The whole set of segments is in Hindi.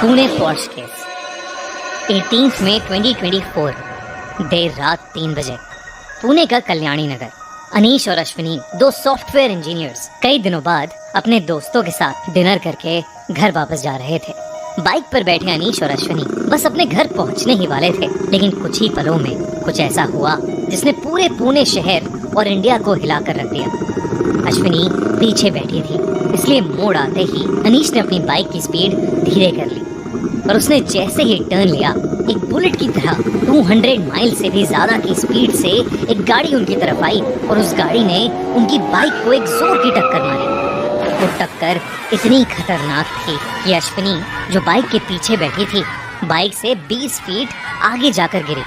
पुणे पॉर्श केस 18 मई 2024 देर रात 3 बजे। पुणे का कल्याणी नगर। अनीश और अश्विनी, दो सॉफ्टवेयर इंजीनियर्स, कई दिनों बाद अपने दोस्तों के साथ डिनर करके घर वापस जा रहे थे। बाइक पर बैठे अनीश और अश्विनी बस अपने घर पहुंचने ही वाले थे, लेकिन कुछ ही पलों में कुछ ऐसा हुआ जिसने पूरे पुणे शहर और इंडिया को हिलाकर रख दिया। अश्विनी पीछे बैठी थी, इसलिए मोड़ आते ही अनीश ने अपनी बाइक की स्पीड धीरे कर ली और उसने जैसे ही टर्न लिया, एक बुलेट की तरह 200 माइल से भी ज्यादा की स्पीड से एक गाड़ी उनकी तरफ आई और उस गाड़ी ने उनकी बाइक को एक जोर की टक्कर मारी। वो टक्कर इतनी खतरनाक थी कि अश्विनी, जो बाइक के पीछे बैठी थी, बाइक से 20 फीट आगे जाकर गिरी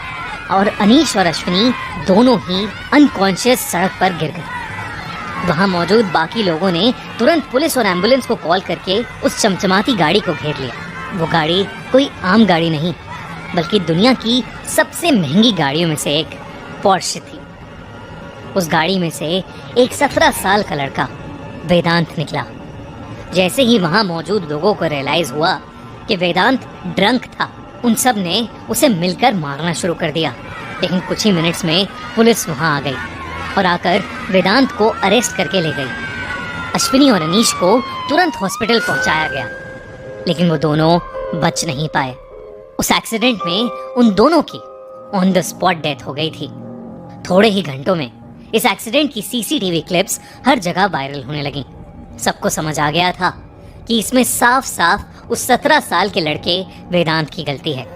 और अनीश और अश्विनी दोनों ही अनकॉन्शियस सड़क पर गिर गए। वहां मौजूद बाकी लोगों ने तुरंत पुलिस और एम्बुलेंस को कॉल करके उस चमचमाती गाड़ी को घेर लिया। वो गाड़ी कोई आम गाड़ी नहीं, बल्कि दुनिया की सबसे महंगी गाड़ियों में से एक पोर्श थी। उस गाड़ी में से एक 17 साल का लड़का वेदांत निकला। जैसे ही वहां मौजूद लोगों को रियलाइज हुआ कि वेदांत ड्रंक था, उन सब ने उसे मिलकर मारना शुरू कर दिया। लेकिन कुछ ही मिनट्स में पुलिस वहां आ गई और आकर वेदांत को अरेस्ट करके ले गई। अश्विनी और अनीश को तुरंत हॉस्पिटल पहुंचाया गया, लेकिन वो दोनों बच नहीं पाए। उस एक्सीडेंट में उन दोनों की ऑन द स्पॉट डेथ हो गई थी। थोड़े ही घंटों में इस एक्सीडेंट की सीसीटीवी क्लिप्स हर जगह वायरल होने लगी। सबको समझ आ गया था कि इसमें साफ साफ उस 17 साल के लड़के वेदांत की गलती है।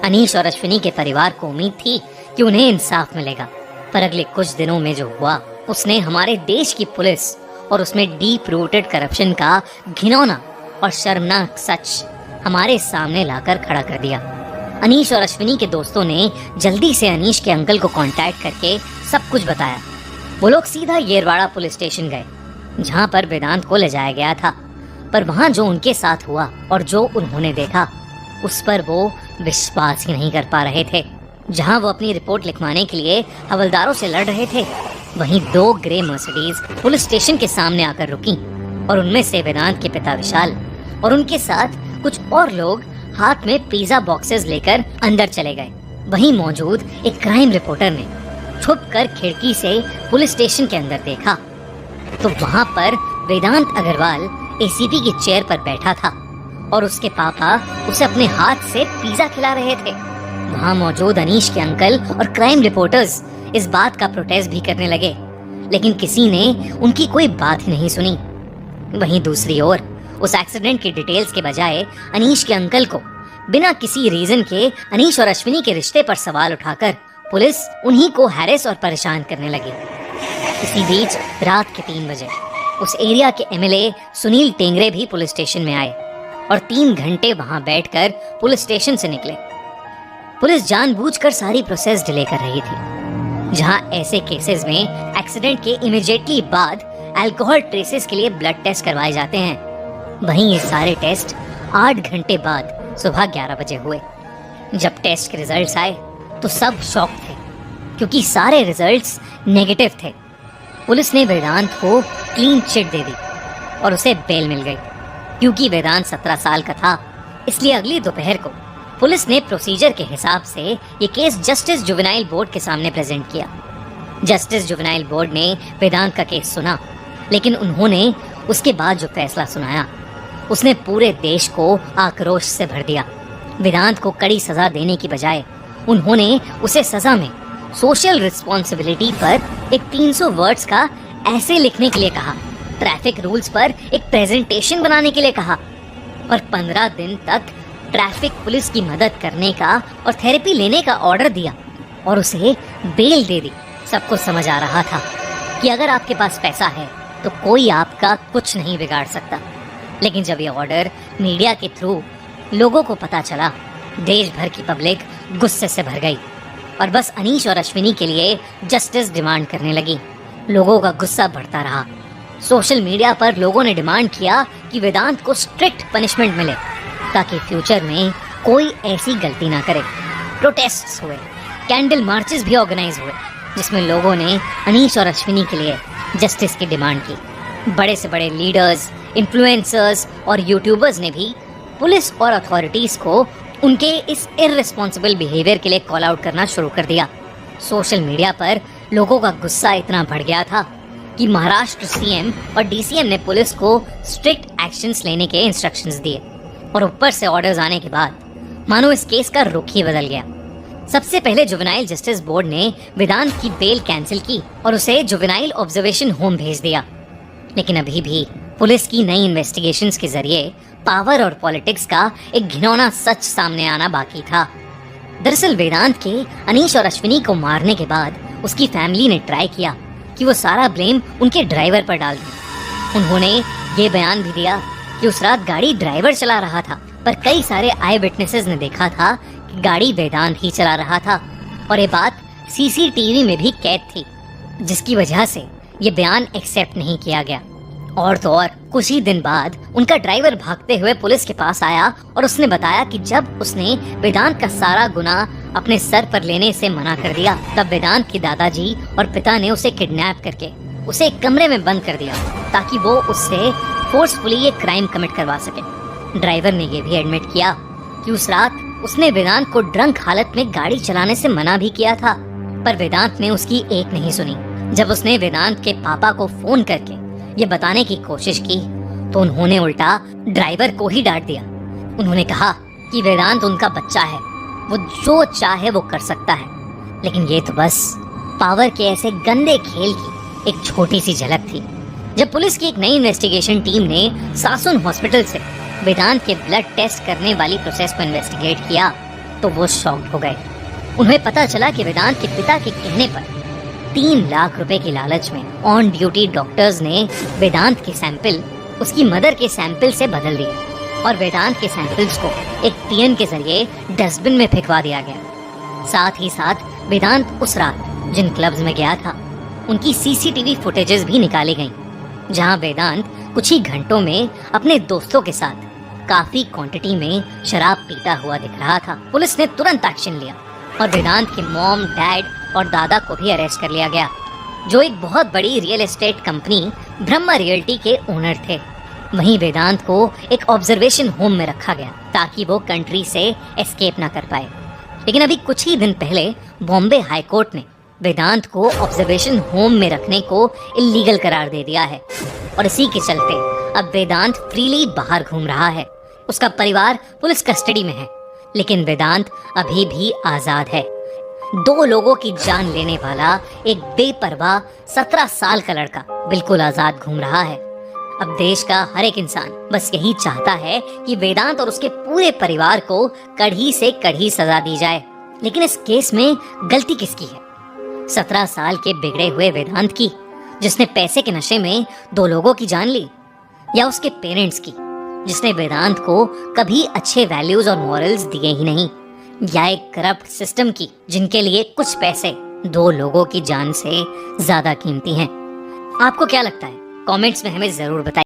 अनीश और अश्विनी के परिवार को उम्मीद थी कि उन्हें इंसाफ मिलेगा, पर अगले कुछ दिनों में जो हुआ उसने हमारे देश की पुलिस और उसमें डीप रूटेड करप्शन का घिनौना और शर्मनाक सच हमारे सामने लाकर खड़ा कर दिया। अनीश और अश्विनी के दोस्तों ने जल्दी से अनीश के अंकल को कांटेक्ट करके सब कुछ बताया। वो लोग सीधा येरवाड़ा पुलिस स्टेशन गए, जहां पर वेदांत को ले जाया गया था। पर वहां जो उनके साथ हुआ और जो उन्होंने देखा, उस पर वो विश्वास ही नहीं कर पा रहे थे। जहां वो अपनी रिपोर्ट लिखवाने के लिए हवलदारों से लड़ रहे थे, वहीं 2 ग्रे मर्सिडीज पुलिस स्टेशन के सामने आकर रुकी और उनमें से वेदांत के पिता विशाल और उनके साथ कुछ और लोग हाथ में पिज्जा बॉक्सेस लेकर अंदर चले गए। वहीं मौजूद एक क्राइम रिपोर्टर ने छुपकर खिड़की से पुलिस स्टेशन के अंदर देखा तो वहां पर वेदांत अग्रवाल एसीपी की चेयर पर बैठा था और उसके पापा उसे अपने हाथ से पिज्जा खिला रहे थे। वहां मौजूद अनीश के अंकल और क्राइम रिपोर्टर्स इस बात का प्रोटेस्ट भी करने लगे, लेकिन किसी ने उनकी कोई बात ही नहीं सुनी। वहीं दूसरी ओर उस एक्सीडेंट की डिटेल्स के बजाय अनीश के अंकल को बिना किसी रीजन के अनीश और अश्विनी के रिश्ते पर सवाल उठाकर पुलिस उन्हीं को हैरेस और परेशान करने लगी। इसी बीच रात के 3 बजे उस एरिया के एमएलए सुनील टेंगरे भी पुलिस स्टेशन में आए और 3 घंटे वहां बैठकर पुलिस स्टेशन से निकले। पुलिस जानबूझकर सारी प्रोसेस डिले कर रही थी। जहां ऐसे केसेस में एक्सीडेंट के इमीडिएटली बाद अल्कोहल ट्रेसेस के लिए ब्लड टेस्ट करवाए जाते हैं, वहीं ये सारे टेस्ट 8 घंटे बाद सुबह 11 बजे हुए। जब टेस्ट के रिजल्ट्स आए तो सब शॉक थे, क्योंकि सारे रिजल्ट्स नेगेटिव थे। पुलिस ने वेदांत को क्लीन चिट दे दी और उसे बेल मिल गई। क्योंकि वेदांत 17 साल का था, इसलिए अगली दोपहर को पुलिस ने प्रोसीजर के हिसाब से ये केस जस्टिस जुवेनाइल बोर्ड के सामने प्रेजेंट किया। जस्टिस जुवेनाइल बोर्ड ने वेदांत का केस सुना, लेकिन उन्होंने उसके बाद जो फैसला सुनाया उसने पूरे देश को आक्रोश से भर दिया। वेदांत को कड़ी सजा देने की बजाय उन्होंने उसे सजा में सोशल रिस्पॉन्सिबिलिटी पर एक 300 वर्ड्स का ऐसे लिखने के लिए कहा, ट्रैफिक रूल्स पर एक प्रेजेंटेशन बनाने के लिए कहा और 15 दिन तक ट्रैफिक पुलिस की मदद करने का और थेरेपी लेने का ऑर्डर दिया और उसे बेल दे दी। सबको समझ आ रहा था कि अगर आपके पास पैसा है तो कोई आपका कुछ नहीं बिगाड़ सकता। लेकिन जब ये ऑर्डर मीडिया के थ्रू लोगों को पता चला, देश भर की पब्लिक गुस्से से भर गई और बस अनीश और अश्विनी के लिए जस्टिस डिमांड करने लगी। लोगों का गुस्सा बढ़ता रहा। सोशल मीडिया पर लोगों ने डिमांड किया कि वेदांत को स्ट्रिक्ट पनिशमेंट मिले ताकि फ्यूचर में कोई ऐसी गलती ना करे। प्रोटेस्ट्स हुए, कैंडल मार्चेस भी ऑर्गेनाइज हुए, जिसमें लोगों ने अनीश और अश्विनी के लिए जस्टिस की डिमांड की। बड़े से बड़े लीडर्स, इन्फ्लुएंसर्स और यूट्यूबर्स ने भी पुलिस और अथॉरिटीज को उनके इस इररिस्पॉन्सिबल बिहेवियर के लिए कॉल आउट करना शुरू कर दिया। सोशल मीडिया पर लोगों का गुस्सा इतना बढ़ गया था कि महाराष्ट्र सीएम और डीसीएम ने पुलिस को स्ट्रिक्ट एक्शंस लेने के इंस्ट्रक्शंस दिए और ऊपर से ऑर्डर्स आने के बाद मानो इस केस का रुख ही बदल गया। सबसे पहले जुवेनाइल जस्टिस बोर्ड ने वेदांत की बेल कैंसिल की और उसे जुवेनाइल ऑब्जर्वेशन होम भेज दिया। लेकिन अभी भी पुलिस की नई इन्वेस्टिगेशंस के जरिए पावर और पॉलिटिक्स का एक घिनौना सच सामने आना बाकी था। दरअसल वेदांत के अनीश और अश्विनी को मारने के बाद उसकी फैमिली ने ट्राई किया कि वो सारा ब्लेम उनके ड्राइवर पर डाल दे। उन्होंने ये बयान भी दिया कि उस रात गाड़ी ड्राइवर चला रहा था, पर कई सारे आई विटनेसेस ने देखा था कि गाड़ी वेदांत ही चला रहा था और ये बात सीसीटीवी में भी कैद थी, जिसकी वजह से ये बयान एक्सेप्ट नहीं किया गया। और तो और कुछ ही दिन बाद उनका ड्राइवर भागते हुए पुलिस के पास आया और उसने बताया कि जब उसने वेदांत का सारा गुनाह अपने सर पर लेने से मना कर दिया, तब वेदांत के दादाजी और पिता ने उसे किडनैप करके उसे एक कमरे में बंद कर दिया ताकि वो उससे फोर्सफुली ये क्राइम कमिट करवा सके। ड्राइवर ने ये भी एडमिट किया कि उस रात उसने वेदांत को ड्रंक हालत में गाड़ी चलाने से मना भी किया था, पर वेदांत ने उसकी एक नहीं सुनी। जब उसने वेदांत के पापा को फोन करके ये बताने की कोशिश की तो उन्होंने उल्टा ड्राइवर को ही डांट दिया। उन्होंने कहा कि वेदांत उनका बच्चा है, वो जो चाहे वो कर सकता है। लेकिन ये तो बस पावर के ऐसे गंदे खेल की एक छोटी सी झलक थी। जब पुलिस की एक नई इन्वेस्टिगेशन टीम ने सासुन हॉस्पिटल से वेदांत के ब्लड टेस्ट करने वाली प्रोसेस को इन्वेस्टिगेट किया तो वो शॉक्ड हो गए। उन्हें पता चला कि वेदांत के पिता के कहने पर 3 लाख रुपए की लालच में ऑन ड्यूटी डॉक्टर्स ने वेदांत के सैंपल उसकी मदर के सैंपल से बदल दिए और वेदांत के सैंपल्स को एक पीएन के जरिए डस्टबिन में फेंकवा दिया गया। साथ ही साथ वेदांत उस रात जिन क्लब्स में गया था उनकी सीसीटीवी फुटेजेस भी निकाली गईं, जहां वेदांत कुछ ही घंटों में अपने दोस्तों के साथ काफी क्वांटिटी में शराब पीता हुआ दिख रहा था। पुलिस ने तुरंत एक्शन लिया और वेदांत के मॉम, डैड और दादा को भी अरेस्ट कर लिया गया, जो एक बहुत बड़ी real estate company Brahma realty के ओनर थे। वहीं वेदांत को एक ऑब्जर्वेशन होम में रखा गया ताकि वो कंट्री से एस्केप ना कर पाए। लेकिन अभी कुछ ही दिन पहले बॉम्बे हाई कोर्ट ने वेदांत को ऑब्जर्वेशन होम में रखने को इल्लीगल करार दे दिया है और इसी के चलते अब वेदांत फ्रीली बाहर घूम रहा है। उसका परिवार पुलिस कस्टडी में है, लेकिन वेदांत अभी भी आजाद है। 2 लोगों की जान लेने वाला एक बेपरवाह 17 साल का लड़का बिल्कुल आजाद घूम रहा है। अब देश का हर एक इंसान बस यही चाहता है कि वेदांत और उसके पूरे परिवार को कड़ी से कड़ी सजा दी जाए। लेकिन इस केस में गलती किसकी है? 17 साल के बिगड़े हुए वेदांत की, जिसने पैसे के नशे में 2 लोगों की जान ली, या उसके पेरेंट्स की, जिसने वेदांत को कभी अच्छे वैल्यूज और मॉरल्स दिए ही नहीं, या एक करप्ट सिस्टम की जिनके लिए कुछ पैसे 2 लोगों की जान से ज्यादा कीमती हैं? आपको क्या लगता है? कमेंट्स में हमें जरूर बताइए।